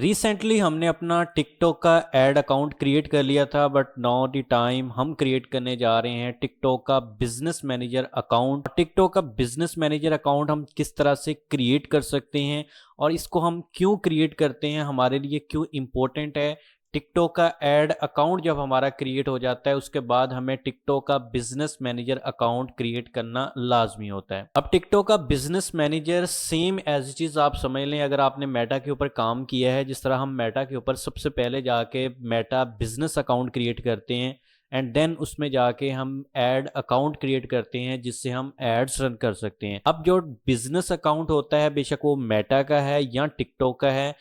Recently हमने अपना TikTok का एड अकाउंट क्रिएट कर लिया था, बट नाउ द टाइम हम क्रिएट करने जा रहे हैं टिकटॉक का बिजनेस मैनेजर अकाउंट। टिकटॉक का बिजनेस मैनेजर अकाउंट हम किस तरह से क्रिएट कर सकते हैं और इसको हम क्यों क्रिएट करते हैं, हमारे लिए क्यों इम्पोर्टेंट है। टिकटॉक का एड अकाउंट जब हमारा क्रिएट हो जाता है उसके बाद हमें टिकटॉक का बिजनेस मैनेजर अकाउंट क्रिएट करना लाजमी होता है। अब टिकटॉक का बिजनेस मैनेजर सेम एज चीज आप समझ लें, अगर आपने मेटा के ऊपर काम किया है, जिस तरह हम मेटा के ऊपर सबसे पहले जाके मेटा बिजनेस अकाउंट क्रिएट करते हैं एंड देन उसमें जाके हम एड अकाउंट क्रिएट करते हैं जिससे हम एड्स रन कर सकते हैं। अब जो बिजनेस अकाउंट होता है बेशक वो मेटा का है या टिकटॉक का है,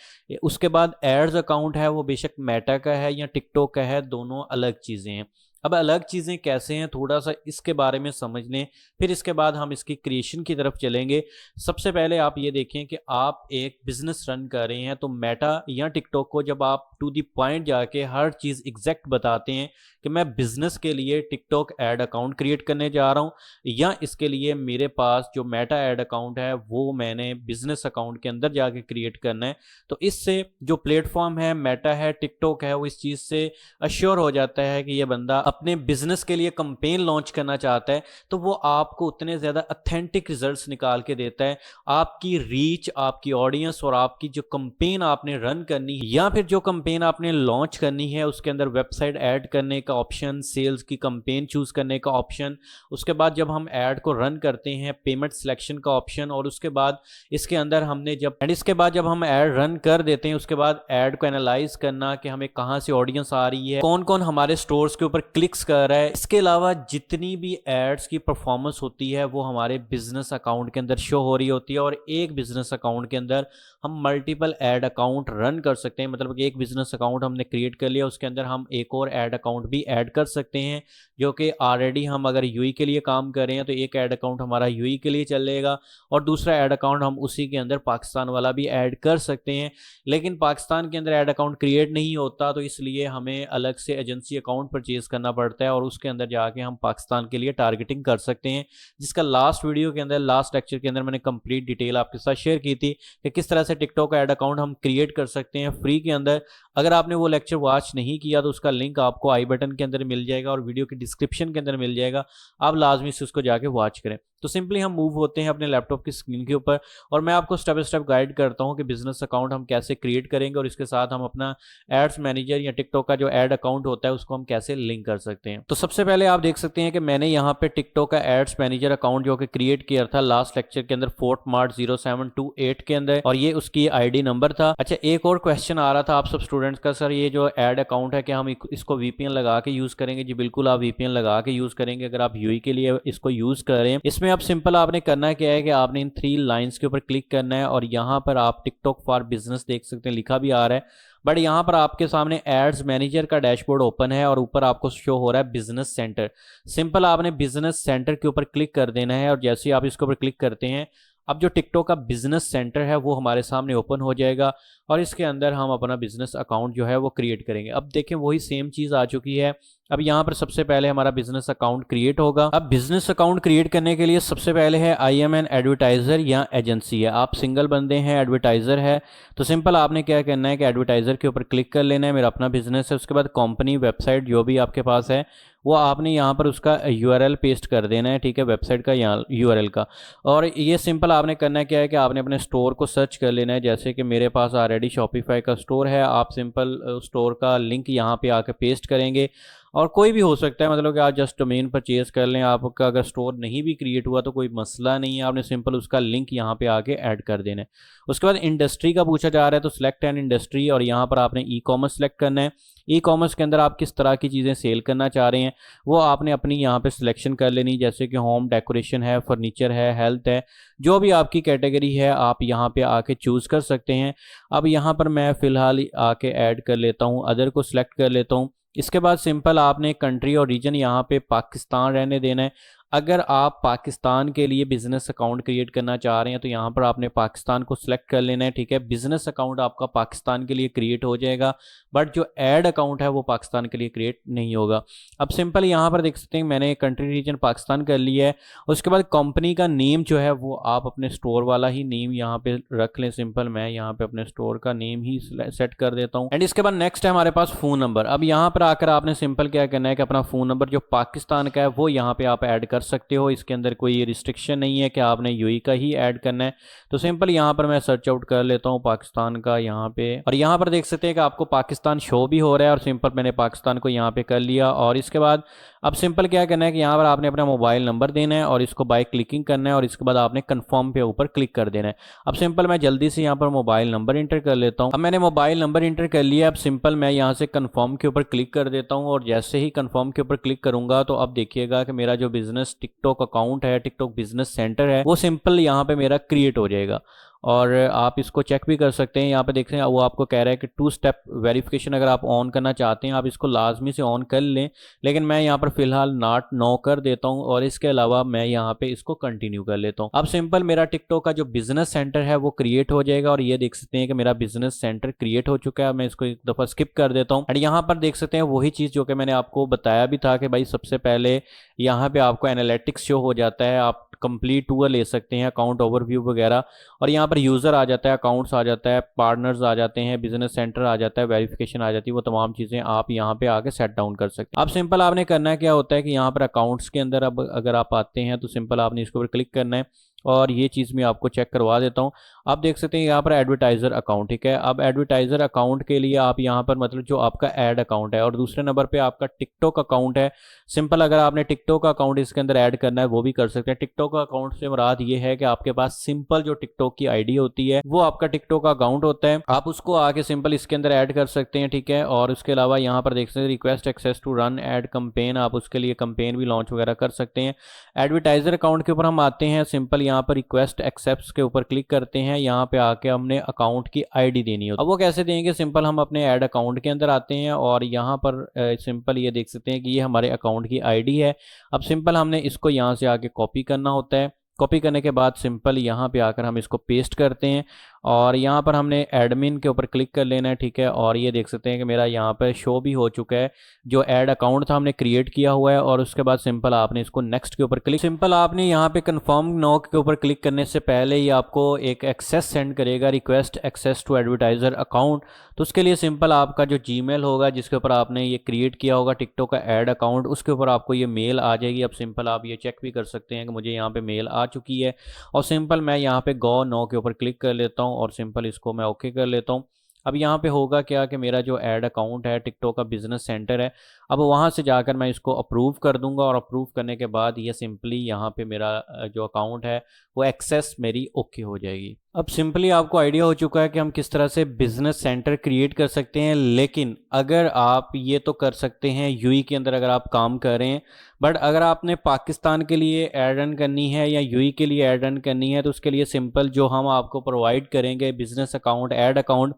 उसके बाद एड्स अकाउंट है वो बेशक मेटा का है या टिकटॉक का है, दोनों अलग चीज़ें हैं। अब अलग चीज़ें कैसे हैं थोड़ा सा इसके बारे में समझ लें, फिर इसके बाद हम इसकी क्रिएशन की तरफ चलेंगे। सबसे पहले आप ये देखें कि आप एक बिजनेस रन कर रहे हैं तो मेटा या टिकटॉक को जब आप टू दी पॉइंट जाके हर चीज़ एग्जैक्ट बताते हैं कि मैं बिजनेस के लिए टिकटॉक ऐड अकाउंट क्रिएट करने जा रहा हूँ या इसके लिए मेरे पास जो मेटा ऐड अकाउंट है वो मैंने बिजनेस अकाउंट के अंदर जाके क्रिएट करना है, तो इससे जो प्लेटफॉर्म है मेटा है टिकटॉक है वो इस चीज़ से अश्योर हो जाता है कि ये बंदा अपने बिजनेस के लिए कंपेन लॉन्च करना चाहता है, तो वो आपको उतने ज़्यादा अथेंटिक रिजल्ट्स निकाल के देता है। आपकी रीच, आपकी ऑडियंस और आपकी जो कंपेन आपने रन करनी है या फिर जो कंपेन आपने लॉन्च करनी है उसके अंदर वेबसाइट ऐड करने का ऑप्शन, सेल्स की कंपेन चूज करने का ऑप्शन, उसके बाद जब हम ऐड को रन करते हैं पेमेंट सिलेक्शन का ऑप्शन, और उसके बाद इसके अंदर हमने जब हम ऐड रन कर देते हैं उसके बाद ऐड को एनालाइज करना कि हमें कहाँ से ऑडियंस आ रही है, कौन कौन हमारे स्टोर्स के ऊपर क्लिक्स कर रहा है। इसके अलावा जितनी भी एड्स की परफॉर्मेंस होती है वो हमारे बिजनेस अकाउंट के अंदर शो हो रही होती है, और एक बिजनेस अकाउंट के अंदर हम मल्टीपल ऐड अकाउंट रन कर सकते हैं। मतलब कि एक बिजनेस अकाउंट हमने क्रिएट कर लिया उसके अंदर हम एक और ऐड अकाउंट भी ऐड कर सकते हैं, जो कि ऑलरेडी हम अगर यूई के लिए काम कर रहे हैं तो एक ऐड अकाउंट हमारा यूई के लिए चलेगा और दूसरा ऐड अकाउंट हम उसी के अंदर पाकिस्तान वाला भी ऐड कर सकते हैं। लेकिन पाकिस्तान के अंदर ऐड अकाउंट क्रिएट नहीं होता तो इसलिए हमें अलग से एजेंसी अकाउंट परचेज करना पड़ता है और उसके अंदर जाके हम पाकिस्तान के लिए टारगेटिंग कर सकते हैं, जिसका लास्ट वीडियो के अंदर, लास्ट लेक्चर के अंदर मैंने कंप्लीट डिटेल आपके साथ शेयर की थी कि किस तरह से टिकटॉक ऐड अकाउंट हम क्रिएट कर सकते हैं फ्री के अंदर। अगर आपने वो लेक्चर वॉच नहीं किया तो उसका लिंक आपको आई बटन के अंदर मिल जाएगा और वीडियो की डिस्क्रिप्शन के अंदर मिल जाएगा, आप लाजमी से उसको जाके वॉच करें। तो सिंपली हम मूव होते हैं अपने लैपटॉप की स्क्रीन के ऊपर और मैं आपको स्टेप बाय स्टेप गाइड करता हूं कि बिजनेस अकाउंट हम कैसे क्रिएट करेंगे और इसके साथ हम अपना एड्स मैनेजर या टिकटॉक का जो एड अकाउंट होता है उसको हम कैसे लिंक कर सकते हैं। तो सबसे पहले आप देख सकते हैं कि मैंने यहाँ पे टिकटॉक का एड्स मैनेजर अकाउंट जो कि क्रिएट किया था लास्ट लेक्चर के अंदर 4 मार्च 0728 के अंदर, और ये उसकी आईडी नंबर था। अच्छा, एक और क्वेश्चन आ रहा था आप सब स्टूडेंट्स का, सर ये जो एड अकाउंट है क्या हम इसको वीपीएन लगा के यूज करेंगे? जी बिल्कुल, आप वीपीएन लगा के यूज करेंगे अगर आप यूई के लिए इसको यूज कर रहे हैं। इसमें आप सिंपल आपने करना क्या है कि आपने इन 3 लाइंस के ऊपर क्लिक करना है और यहाँ पर आप टिकटॉक फॉर बिजनेस देख सकते हैं, लिखा भी आ रहा है, बट यहाँ पर आपके सामने एड्स मैनेजर का डैशबोर्ड ओपन है और ऊपर आपको शो हो रहा है बिजनेस सेंटर। सिंपल आपने बिजनेस सेंटर के ऊपर क्लिक कर देना है और जैसे ही आप इसके ऊपर क्लिक करते हैं अब जो टिकटॉक का बिजनेस सेंटर है वो हमारे सामने ओपन हो जाएगा और इसके अंदर हम अपना बिजनेस अकाउंट जो है वो क्रिएट करेंगे। अब देखें वही सेम चीज़ आ चुकी है। अब यहाँ पर सबसे पहले हमारा बिजनेस अकाउंट क्रिएट होगा। अब बिजनेस अकाउंट क्रिएट करने के लिए सबसे पहले है आई एम एन एडवर्टाइजर या एजेंसी है। आप सिंगल बंदे हैं, एडवर्टाइजर है, तो सिंपल आपने क्या करना है कि एडवर्टाइजर के ऊपर क्लिक कर लेना है। मेरा अपना बिजनेस है, उसके बाद कंपनी वेबसाइट जो भी आपके पास है वो आपने यहाँ पर उसका यूआरएल पेस्ट कर देना है, ठीक है, वेबसाइट का यहाँ यूआरएल का। और ये सिंपल आपने करना क्या है कि आपने अपने स्टोर को सर्च कर लेना है। जैसे कि मेरे पास ऑलरेडी शॉपिफाई का स्टोर है, आप सिंपल स्टोर का लिंक यहाँ पे आके पेस्ट करेंगे और कोई भी हो सकता है, मतलब कि आप जस्ट डोमेन परचेज कर लें। आपका अगर स्टोर नहीं भी क्रिएट हुआ तो कोई मसला नहीं है, आपने सिंपल उसका लिंक यहाँ पे आके ऐड कर देना है। उसके बाद इंडस्ट्री का पूछा जा रहा है तो सिलेक्ट एन इंडस्ट्री और यहाँ पर आपने ई कॉमर्स सेलेक्ट करना है। ई कॉमर्स के अंदर आप किस तरह की चीज़ें सेल करना चाह रहे हैं वो आपने अपनी यहाँ पे सिलेक्शन कर लेनी, जैसे कि होम डेकोरेशन है, फर्नीचर है, हेल्थ है, जो भी आपकी कैटेगरी है आप यहाँ पे आके चूज़ कर सकते हैं। अब यहाँ पर मैं फ़िलहाल आके ऐड कर लेता हूँ, अदर को सिलेक्ट कर लेता हूँ। इसके बाद सिंपल आपने कंट्री और रीजन यहाँ पे पाकिस्तान रहने देना है। अगर आप पाकिस्तान के लिए बिजनेस अकाउंट क्रिएट करना चाह रहे हैं तो यहाँ पर आपने पाकिस्तान को सिलेक्ट कर लेना है, ठीक है। बिजनेस अकाउंट आपका पाकिस्तान के लिए क्रिएट हो जाएगा, बट जो ऐड अकाउंट है वो पाकिस्तान के लिए क्रिएट नहीं होगा। अब सिंपल यहाँ पर देख सकते हैं मैंने कंट्री रीजन पाकिस्तान कर लिया है। उसके बाद कंपनी का नेम जो है वो आप अपने स्टोर वाला ही नेम यहाँ पे रख लें। सिंपल मैं यहाँ पे अपने स्टोर का नेम ही सेट कर देता हूँ। एंड इसके बाद नेक्स्ट है हमारे पास फ़ोन नंबर। अब यहाँ पर आकर आपने सिंपल क्या करना है कि अपना फ़ोन नंबर जो पाकिस्तान का है वो यहाँ पे आप ऐड कर सकते हो। इसके अंदर कोई रिस्ट्रिक्शन नहीं है कि आपने यूएई का ही ऐड करना है। तो सिंपल यहाँ पर मैं सर्च आउट कर लेता हूँ पाकिस्तान का यहाँ पे, और यहाँ पर देख सकते हैं कि आपको पाकिस्तान शो भी हो रहा है, और सिंपल मैंने पाकिस्तान को यहाँ पे कर लिया। और इसके बाद अब सिंपल क्या करना है कि यहाँ पर आपने अपना मोबाइल नंबर देना है और इसको बाय क्लिकिंग करना है, और इसके बाद आपने कंफर्म पे ऊपर क्लिक कर देना है। अब सिंपल मैं जल्दी से यहाँ पर मोबाइल नंबर इंटर कर लेता हूँ। अब मैंने मोबाइल नंबर इंटर कर लिया। अब सिंपल मैं यहाँ से कंफर्म के ऊपर क्लिक कर देता हूँ, और जैसे ही कंफर्म के ऊपर क्लिक करूंगा तो अब देखिएगा कि मेरा जो बिजनेस टिकटॉक अकाउंट है, टिकटॉक बिजनेस सेंटर है, वो सिंपल यहाँ पे मेरा क्रिएट हो जाएगा। और आप इसको चेक भी कर सकते हैं। यहाँ पे देख रहे हैं वो आपको कह रहा है कि 2 स्टेप वेरिफिकेशन अगर आप ऑन करना चाहते हैं आप इसको लाजमी से ऑन कर लें, लेकिन मैं यहाँ पर फिलहाल नॉट नो कर देता हूँ, और इसके अलावा मैं यहाँ पे इसको कंटिन्यू कर लेता हूँ। अब सिंपल मेरा टिकटॉक का जो बिजनेस सेंटर है वो क्रिएट हो जाएगा, और ये देख सकते हैं कि मेरा बिजनेस सेंटर क्रिएट हो चुका है। मैं इसको एक दफ़ा स्किप कर देता हूँ। एंड यहाँ पर देख सकते हैं वही चीज़ जो कि मैंने आपको बताया भी था कि भाई सबसे पहले यहाँ पे आपको एनालिटिक्स शो हो जाता है, आप कंप्लीट टूर ले सकते हैं, अकाउंट ओवरव्यू वगैरह, और यहाँ पर यूज़र आ जाता है, अकाउंट्स आ जाता है, पार्टनर्स आ जाते हैं, बिजनेस सेंटर आ जाता है, वेरिफिकेशन आ जाती है। वो तमाम चीज़ें आप यहाँ पे आके सेट डाउन कर सकते हैं। अब सिंपल आपने करना है क्या होता है कि यहाँ पर अकाउंट्स के अंदर अब अगर आप आते हैं तो सिंपल आपने इसके ऊपर क्लिक करना है, और ये चीज़ मैं आपको चेक करवा देता हूँ। आप देख सकते हैं यहाँ पर एडवर्टाइज़र अकाउंट, ठीक है। अब एडवर्टाइज़र अकाउंट के लिए आप यहाँ पर मतलब जो आपका ऐड अकाउंट है, और दूसरे नंबर पे आपका टिकटॉक अकाउंट है। सिंपल अगर आपने टिकटॉक अकाउंट इसके अंदर ऐड करना है वो भी कर सकते हैं। टिकटॉक अकाउंट से मुराद ये है कि आपके पास सिंपल जो टिकटॉक की आईडी होती है वो आपका टिकटॉक अकाउंट होता है, आप उसको आके सिंपल इसके अंदर ऐड कर सकते हैं, ठीक है। और उसके अलावा यहाँ पर देख सकते हैं request access to run ad campaign, आप उसके लिए कंपेन भी लॉन्च वगैरह कर सकते हैं। एडवर्टाइजर अकाउंट के ऊपर हम आते हैं। सिंपल यहाँ पर रिक्वेस्ट एक्सेप्ट के ऊपर क्लिक करते हैं। यहाँ पे आके हमने अकाउंट की आईडी देनी होती है। अब वो कैसे देंगे, सिंपल हम अपने ऐड अकाउंट के अंदर आते हैं, और यहाँ पर सिंपल ये देख सकते हैं कि ये हमारे अकाउंट की आईडी है। अब सिंपल हमने इसको यहाँ से आके कॉपी करना होता है। कॉपी करने के बाद सिंपल यहाँ पे आकर हम इसको पेस्ट करते हैं, और यहाँ पर हमने एडमिन के ऊपर क्लिक कर लेना है, ठीक है। और ये देख सकते हैं कि मेरा यहाँ पर शो भी हो चुका है जो ऐड अकाउंट था हमने क्रिएट किया हुआ है। और उसके बाद सिंपल आपने इसको नेक्स्ट के ऊपर क्लिक, सिंपल आपने यहाँ पे कंफर्म नो के ऊपर क्लिक करने से पहले ही आपको एक एक्सेस सेंड करेगा, request access to advertiser account. तो उसके लिए सिंपल आपका जो जीमेल होगा जिसके ऊपर आपने ये क्रिएट किया होगा टिकटॉक का ऐड अकाउंट, उसके ऊपर आपको ये मेल आ जाएगी। अब सिंपल आप ये चेक भी कर सकते हैं कि मुझे यहाँ पे मेल आ चुकी है, और सिंपल मैं यहाँ पे गो नो के ऊपर क्लिक कर लेता हूँ, और सिंपल इसको मैं ओके कर लेता हूँ। अब यहाँ पे होगा क्या कि मेरा जो ऐड अकाउंट है टिकटॉक का बिजनेस सेंटर है, अब वहाँ से जाकर मैं इसको अप्रूव कर दूंगा, और अप्रूव करने के बाद ये सिंपली यहाँ पे मेरा जो अकाउंट है वो एक्सेस मेरी ओके हो जाएगी। अब सिंपली आपको आइडिया हो चुका है कि हम किस तरह से बिजनेस सेंटर क्रिएट कर सकते हैं। लेकिन अगर आप ये तो कर सकते हैं यूएई के अंदर अगर आप काम कर रहे हैं, बट अगर आपने पाकिस्तान के लिए ऐड रन करनी है या यूएई के लिए ऐड रन करनी है तो उसके लिए सिंपल जो हम आपको प्रोवाइड करेंगे बिजनेस अकाउंट, ऐड अकाउंट।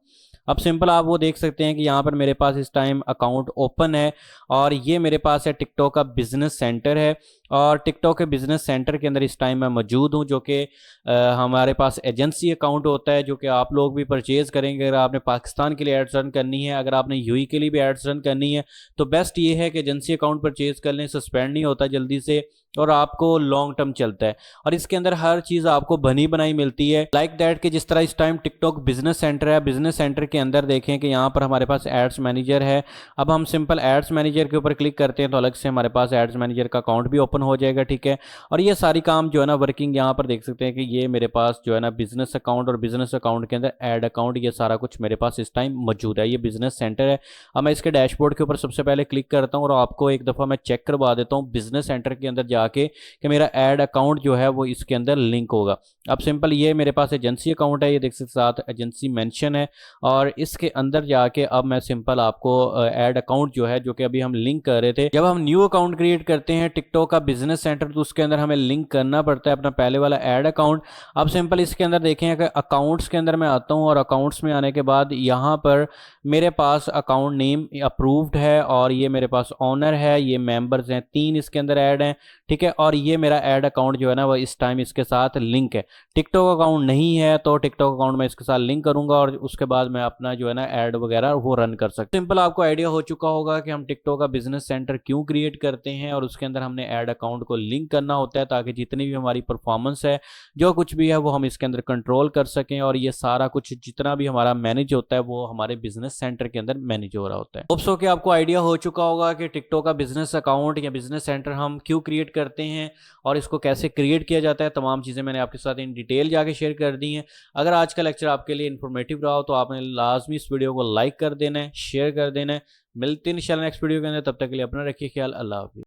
अब सिंपल आप वो देख सकते हैं कि यहाँ पर मेरे पास इस टाइम अकाउंट ओपन है, और ये मेरे पास है टिकटॉक का बिजनेस सेंटर है, और टिकटॉक के बिजनेस सेंटर के अंदर इस टाइम मैं मौजूद हूँ, जो कि हमारे पास एजेंसी अकाउंट होता है जो कि आप लोग भी परचेज करेंगे। अगर आपने पाकिस्तान के लिए एड्स रन करनी है, अगर आपने यूएई के लिए भी एड्स रन करनी है, तो बेस्ट ये है कि एजेंसी अकाउंट परचेज कर लें, सस्पेंड नहीं होता जल्दी से, और आपको लॉन्ग टर्म चलता है, और इसके अंदर हर चीज़ आपको बनी बनाई मिलती है। लाइक दैट कि जिस तरह इस टाइम टिकटॉक बिजनेस सेंटर है, बिजनेस सेंटर के अंदर देखें कि यहाँ पर हमारे पास एड्स मैनेजर है। अब हम सिंपल एड्स मैनेजर के ऊपर क्लिक करते हैं तो अलग से हमारे पास एड्स मैनेजर का अकाउंट भी ओपन हो जाएगा, ठीक है। और ये सारी काम जो है ना वर्किंग यहाँ पर देख सकते हैं कि ये मेरे पास जो है ना बिजनेस अकाउंट, और बिजनेस अकाउंट के अंदर एड अकाउंट, ये सारा कुछ मेरे पास इस टाइम मौजूद है। ये बिजनेस सेंटर है। अब मैं इसके डैशबोर्ड के ऊपर सबसे पहले क्लिक करता हूँ, और आपको एक दफ़ा मैं चेक करवा देता हूँ बिजनेस सेंटर के अंदर जाके कि मेरा ऐड अकाउंट जो है वो इसके अंदर लिंक होगा। अब सिंपल ये मेरे पास एजेंसी अकाउंट है, ये देख सकते साथ एजेंसी मेंशन है, और इसके अंदर जाके अब मैं सिंपल आपको ऐड अकाउंट जो है जो कि अभी हम लिंक कर रहे थे, जब हम न्यू अकाउंट क्रिएट करते हैं टिकटॉक का बिजनेस सेंटर तो उसके अंदर हमें लिंक करना पड़ता है अपना पहले वाला ऐड अकाउंट। अब सिंपल इसके अंदर देखें कि अकाउंट्स के अंदर मैं आता हूँ, और अकाउंट्स में आने के बाद यहाँ पर मेरे पास अकाउंट नेम अप्रूव्ड है, और ये मेरे पास ऑनर है, ये मेंबर्स हैं 3 इसके अंदर ऐड हैं, ठीक है। और ये मेरा ऐड अकाउंट जो है ना वो इस टाइम इसके साथ लिंक है। टिकटॉक अकाउंट नहीं है तो टिकटॉक अकाउंट में इसके साथ लिंक करूंगा और उसके बाद मैं अपना जो है ना ऐड वगैरह वो रन कर सकता हूं। सिंपल आपको आइडिया हो चुका होगा कि हम टिकटॉक का बिजनेस सेंटर क्यों क्रिएट करते हैं और उसके अंदर हमने ऐड अकाउंट को लिंक करना होता है ताकि जितनी भी हमारी परफॉर्मेंस है, जो कुछ भी है, वो हम इसके अंदर कंट्रोल कर सकें और ये सारा कुछ जितना भी हमारा मैनेज होता है वो हमारे बिजनेस सेंटर के अंदर मैनेज हो रहा होता है। होप सो कि आपको आइडिया हो चुका होगा कि टिकटॉक का बिजनेस अकाउंट या बिजनेस सेंटर हम क्यों क्रिएट करते हैं और इसको कैसे क्रिएट किया जाता है। तमाम चीज़ें मैंने आपके साथ इन डिटेल जाके शेयर कर दी हैं। अगर आज का लेक्चर आपके लिए इन्फॉर्मेटिव रहा हो तो आपने लाजमी इस वीडियो को लाइक कर देना है, शेयर कर देना है। मिलते हैं इंशाल्लाह नेक्स्ट वीडियो के अंदर, तब तक के लिए अपना रखिए ख्याल। अल्लाह हाफिज़।